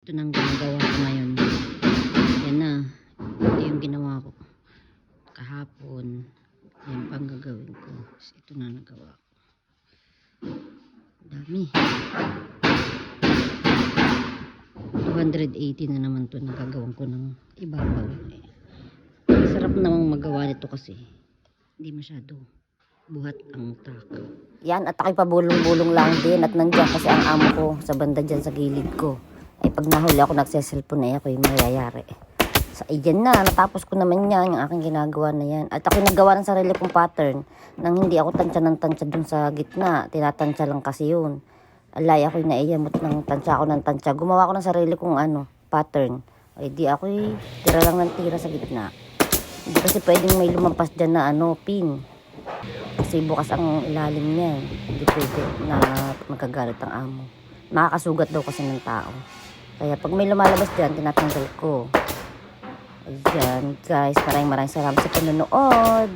ito nang ginagawa ko ngayon. Yan na. Ito yung ginawa ko kahapon. Yan pang gagawin ko. Ito na nagawa ko. Dami. 280 na naman to nagagawan ko ng ibabaw. Sarap namang magawa nito kasi hindi masyado buhat ang taka. Yan, at ako'y pabulong-bulong lang din at nandiyan kasi ang amo ko sa banda dyan sa gilid ko. Ay pag nahuli ako nagseselfon na ako'y mayayari. So ayan na, natapos ko naman yan, yung aking ginagawa na yan. At ako'y naggawa ng sarili kong pattern nang hindi ako tansya ng tansya dun sa gitna. Tinatansya lang kasi yun. Alay ako'y naiyamot ng tansya ako ng tansya. Gumawa ko ng sarili kong pattern. Ay di ako'y tira lang ng tira sa gitna. Hindi kasi pwedeng may lumampas dyan na pin. Kasi bukas ang ilalim niyan. Hindi pwede na magagalit ang amo. Makakasugat daw kasi ng tao. Kaya pag may lumalabas dyan, tinatanggal ko. Ayan guys, maraming salamat sa panonood.